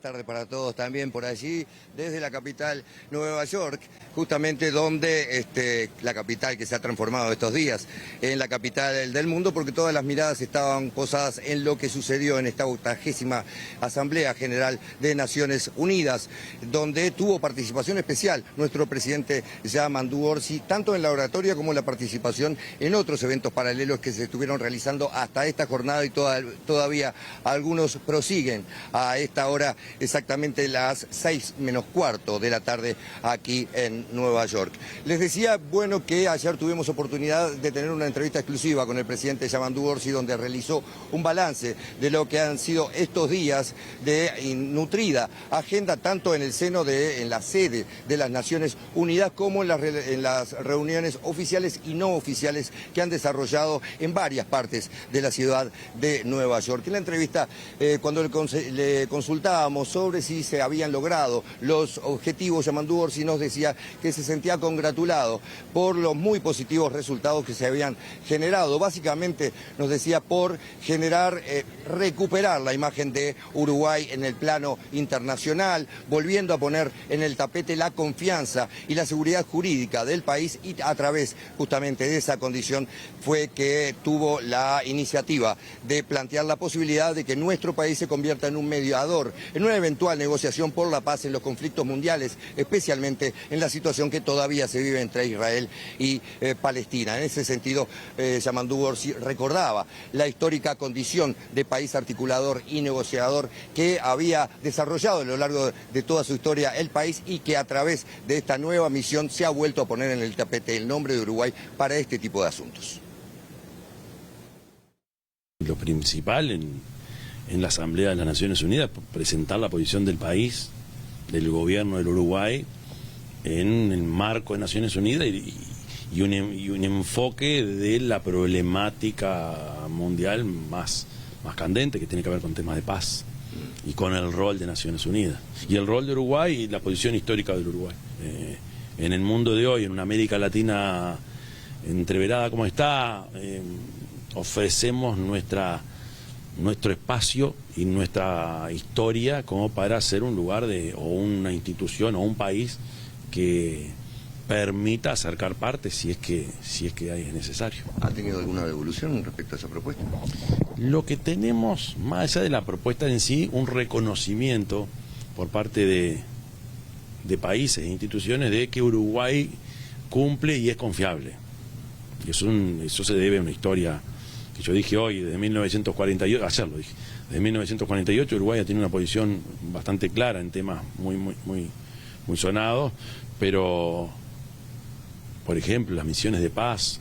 Tarde para todos también por allí, desde la capital Nueva York, justamente donde la capital que se ha transformado estos días en la capital del mundo, porque todas las miradas estaban posadas en lo que sucedió en esta 80ª Asamblea General de Naciones Unidas, donde tuvo participación especial nuestro presidente Yamandu Orsi, tanto en la oratoria como en la participación en otros eventos paralelos que se estuvieron realizando hasta esta jornada y todavía algunos prosiguen a esta hora. Exactamente las 6 menos cuarto de la tarde aquí en Nueva York. Les decía, bueno, que ayer tuvimos oportunidad de tener una entrevista exclusiva con el presidente Yamandu Orsi, donde realizó un balance de lo que han sido estos días de nutrida agenda, tanto en el seno en la sede de las Naciones Unidas, como en las reuniones oficiales y no oficiales que han desarrollado en varias partes de la ciudad de Nueva York. En la entrevista, cuando le consultábamos sobre si se habían logrado los objetivos, Yamandu Orsi nos decía que se sentía congratulado por los muy positivos resultados que se habían generado. Básicamente nos decía por recuperar la imagen de Uruguay en el plano internacional, volviendo a poner en el tapete la confianza y la seguridad jurídica del país, y a través justamente de esa condición fue que tuvo la iniciativa de plantear la posibilidad de que nuestro país se convierta en un mediador, en una eventual negociación por la paz en los conflictos mundiales, especialmente en la situación que todavía se vive entre Israel y Palestina. En ese sentido, Yamandu Orsi recordaba la histórica condición de país articulador y negociador que había desarrollado a lo largo de toda su historia el país, y que a través de esta nueva misión se ha vuelto a poner en el tapete el nombre de Uruguay para este tipo de asuntos. Lo principal en la Asamblea de las Naciones Unidas, presentar la posición del país, del gobierno del Uruguay, en el marco de Naciones Unidas y un enfoque de la problemática mundial más candente, que tiene que ver con temas de paz y con el rol de Naciones Unidas. Y el rol de Uruguay y la posición histórica del Uruguay. En el mundo de hoy, en una América Latina entreverada como está, ofrecemos nuestro espacio y nuestra historia como para ser un lugar o una institución o un país que permita acercar partes si es que es necesario. ¿Ha tenido alguna devolución respecto a esa propuesta? Lo que tenemos, más allá de la propuesta en sí, un reconocimiento por parte de países e instituciones de que Uruguay cumple y es confiable. Y eso se debe a una historia que yo dije hoy, desde 1948, ayer lo dije, desde 1948 Uruguay ha tenido una posición bastante clara en temas muy sonados, pero, por ejemplo, las misiones de paz,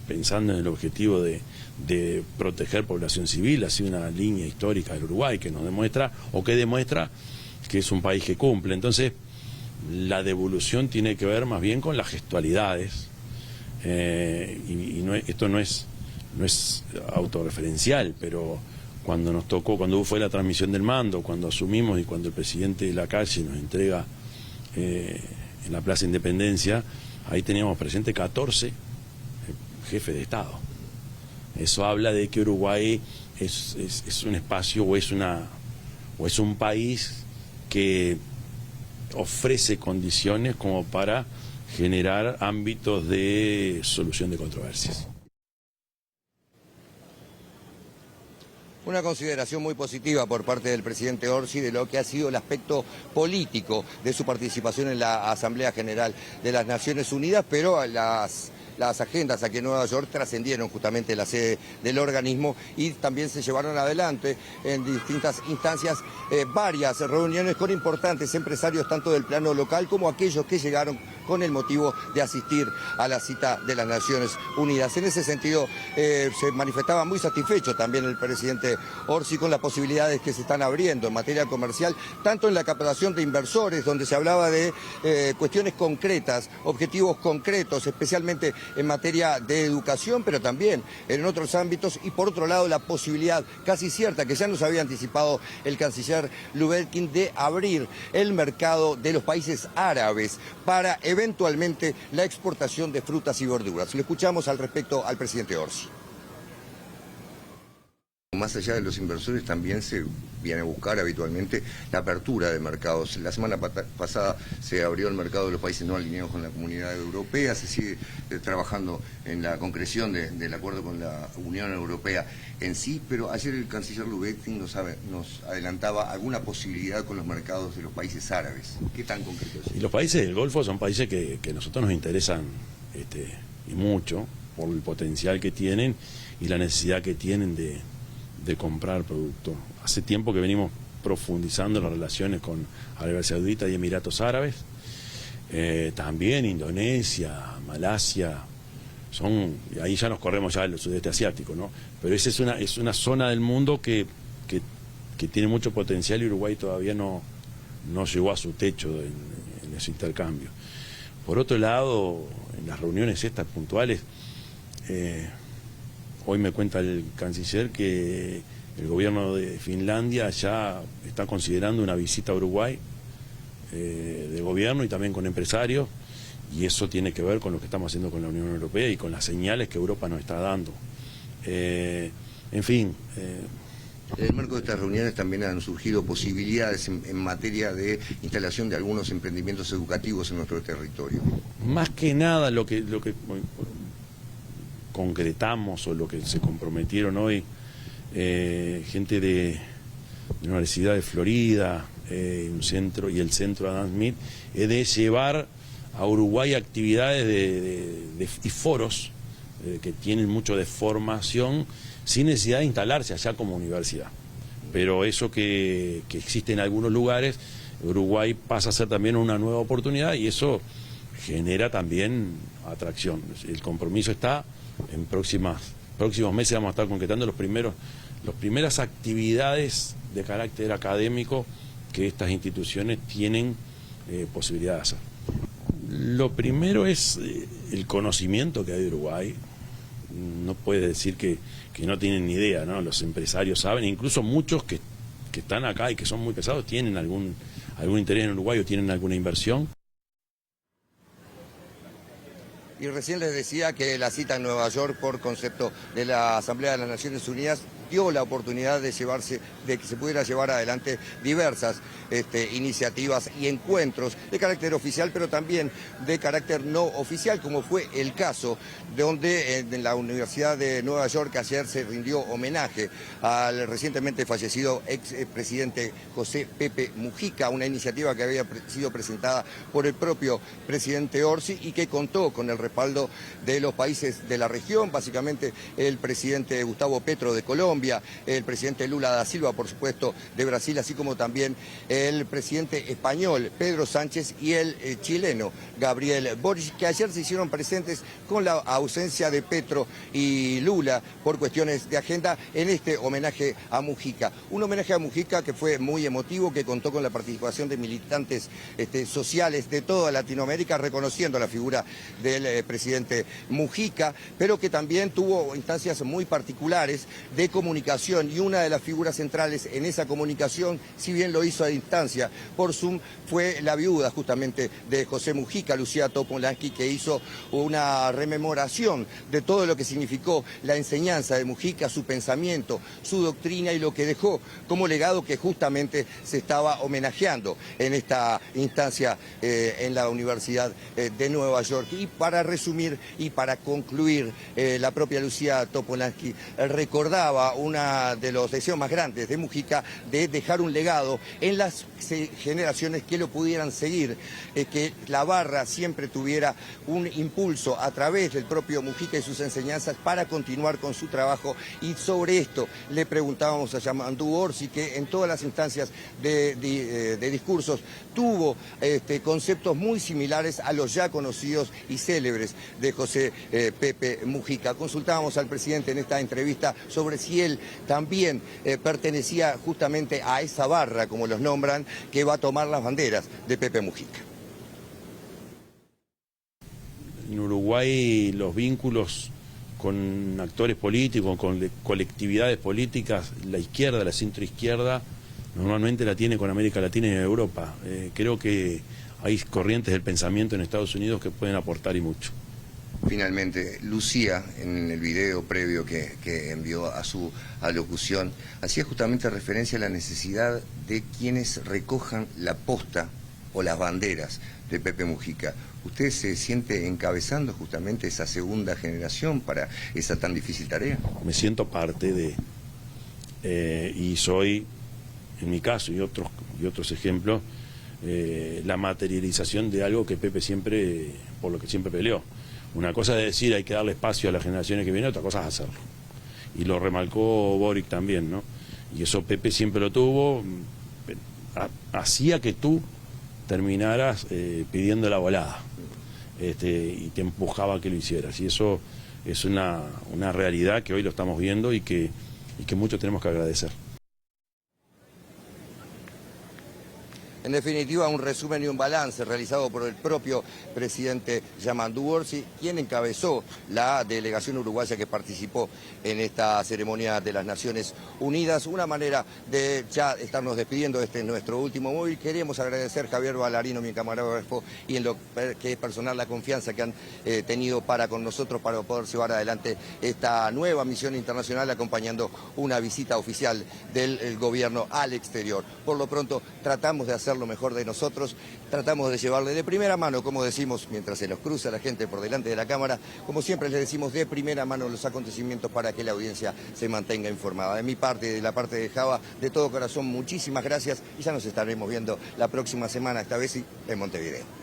pensando en el objetivo de proteger población civil, ha sido una línea histórica del Uruguay que nos demuestra, que es un país que cumple. Entonces, la devolución tiene que ver más bien con las gestualidades, esto no es autorreferencial, pero cuando fue la transmisión del mando, cuando asumimos y cuando el presidente de la calle nos entrega en la Plaza Independencia, ahí teníamos presente 14 jefes de Estado. Eso habla de que Uruguay es un espacio o es un país que ofrece condiciones como para generar ámbitos de solución de controversias. Una consideración muy positiva por parte del presidente Orsi de lo que ha sido el aspecto político de su participación en la Asamblea General de las Naciones Unidas, pero las agendas aquí en Nueva York trascendieron justamente la sede del organismo y también se llevaron adelante en distintas instancias varias reuniones con importantes empresarios, tanto del plano local como aquellos que llegaron con el motivo de asistir a la cita de las Naciones Unidas. En ese sentido, se manifestaba muy satisfecho también el presidente Orsi con las posibilidades que se están abriendo en materia comercial, tanto en la captación de inversores, donde se hablaba de cuestiones concretas, objetivos concretos, especialmente en materia de educación, pero también en otros ámbitos, y por otro lado la posibilidad casi cierta, que ya nos había anticipado el canciller Lubetkin, de abrir el mercado de los países árabes para eventualmente la exportación de frutas y verduras. Le escuchamos al respecto al presidente Orsi. Más allá de los inversores, también se viene a buscar habitualmente la apertura de mercados. La semana pasada se abrió el mercado de los países no alineados con la Comunidad Europea, se sigue trabajando en la concreción del acuerdo con la Unión Europea en sí, pero ayer el canciller Lubetkin nos adelantaba alguna posibilidad con los mercados de los países árabes. ¿Qué tan concreto es? Y los países del Golfo son países que a nosotros nos interesan y mucho por el potencial que tienen y la necesidad que tienen de comprar productos. Hace tiempo que venimos profundizando las relaciones con Arabia Saudita y Emiratos Árabes, también Indonesia, Malasia, y ahí ya nos corremos ya el sudeste asiático, ¿no? Pero esa es una zona del mundo que tiene mucho potencial y Uruguay todavía no llegó a su techo en ese intercambio. Por otro lado, en las reuniones estas puntuales, hoy me cuenta el canciller que el gobierno de Finlandia ya está considerando una visita a Uruguay de gobierno y también con empresarios, y eso tiene que ver con lo que estamos haciendo con la Unión Europea y con las señales que Europa nos está dando. En fin. En el marco de estas reuniones también han surgido posibilidades en materia de instalación de algunos emprendimientos educativos en nuestro territorio. Más que nada lo que concretamos o lo que se comprometieron hoy gente de la Universidad de Florida un centro y el centro Adam Smith es de llevar a Uruguay actividades y foros que tienen mucho de formación sin necesidad de instalarse allá como universidad, pero eso que existe en algunos lugares, Uruguay pasa a ser también una nueva oportunidad y eso genera también atracción. El compromiso está. En próximos meses vamos a estar concretando las primeras actividades de carácter académico que estas instituciones tienen posibilidad de hacer. Lo primero es el conocimiento que hay de Uruguay. No puede decir que no tienen ni idea, ¿no? Los empresarios saben, incluso muchos que están acá y que son muy pesados tienen algún interés en Uruguay o tienen alguna inversión. Y recién les decía que la cita en Nueva York por concepto de la Asamblea de las Naciones Unidas dio la oportunidad de que se pudiera llevar adelante diversas iniciativas y encuentros de carácter oficial, pero también de carácter no oficial, como fue el caso donde en la Universidad de Nueva York ayer se rindió homenaje al recientemente fallecido expresidente José Pepe Mujica, una iniciativa que había sido presentada por el propio presidente Orsi y que contó con el respaldo de los países de la región, básicamente el presidente Gustavo Petro de Colombia, el presidente Lula da Silva, por supuesto, de Brasil, así como también el presidente español Pedro Sánchez y el chileno Gabriel Boric, que ayer se hicieron presentes con la ausencia de Petro y Lula por cuestiones de agenda en este homenaje a Mujica. Un homenaje a Mujica que fue muy emotivo, que contó con la participación de militantes sociales de toda Latinoamérica, reconociendo la figura del presidente Mujica, pero que también tuvo instancias muy particulares de comunicación, y una de las figuras centrales en esa comunicación, si bien lo hizo a distancia por Zoom, fue la viuda justamente de José Mujica, Lucía Topolansky, que hizo una rememoración de todo lo que significó la enseñanza de Mujica, su pensamiento, su doctrina y lo que dejó como legado, que justamente se estaba homenajeando en esta instancia en la Universidad de Nueva York. Y para resumir y para concluir, la propia Lucía Topolansky recordaba uno de los deseos más grandes de Mujica, de dejar un legado en las generaciones que lo pudieran seguir, que la barra siempre tuviera un impulso a través del propio Mujica y sus enseñanzas para continuar con su trabajo. Y sobre esto le preguntábamos a Yamandu Orsi, que en todas las instancias de discursos tuvo conceptos muy similares a los ya conocidos y célebres de José Pepe Mujica. Consultábamos al presidente en esta entrevista sobre si él también pertenecía justamente a esa barra, como los nombran, que va a tomar las banderas de Pepe Mujica. En Uruguay los vínculos con actores políticos, con colectividades políticas, la izquierda, la centroizquierda, normalmente la tiene con América Latina y Europa. Creo que hay corrientes del pensamiento en Estados Unidos que pueden aportar y mucho. Finalmente, Lucía, en el video previo que envió a su alocución, hacía justamente referencia a la necesidad de quienes recojan la posta o las banderas de Pepe Mujica. ¿Usted se siente encabezando justamente esa segunda generación para esa tan difícil tarea? Me siento parte de, y soy, en mi caso y otros ejemplos, la materialización de algo que Pepe siempre, por lo que siempre peleó. Una cosa es decir hay que darle espacio a las generaciones que vienen, otra cosa es hacerlo. Y lo remarcó Boric también, ¿no? Y eso Pepe siempre lo tuvo, hacía que tú terminaras pidiendo la volada, y te empujaba a que lo hicieras. Y eso es una realidad que hoy lo estamos viendo y que muchos tenemos que agradecer. En definitiva, un resumen y un balance realizado por el propio presidente Yamandu Orsi, quien encabezó la delegación uruguaya que participó en esta ceremonia de las Naciones Unidas. Una manera de ya estarnos despidiendo, este es nuestro último móvil. Queremos agradecer a Javier Ballarino, mi camarógrafo, y en lo que es personal la confianza que han tenido para con nosotros para poder llevar adelante esta nueva misión internacional, acompañando una visita oficial del gobierno al exterior. Por lo pronto, tratamos de hacer lo mejor de nosotros, tratamos de llevarle de primera mano, como decimos, mientras se nos cruza la gente por delante de la cámara, como siempre les decimos, de primera mano los acontecimientos para que la audiencia se mantenga informada. De mi parte, de la parte de Java, de todo corazón, muchísimas gracias y ya nos estaremos viendo la próxima semana, esta vez sí, en Montevideo.